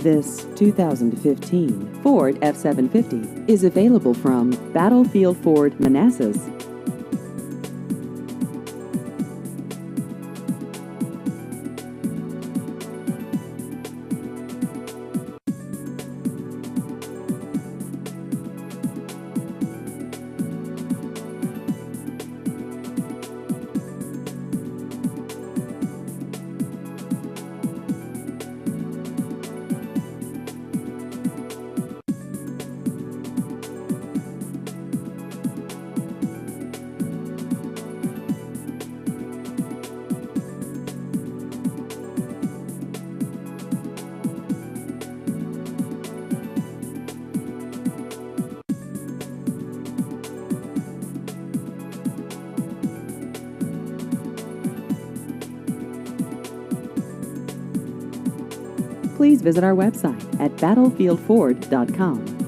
This 2015 Ford F750 is available from Battlefield Ford, Manassas. Please visit our website at battlefieldford.com.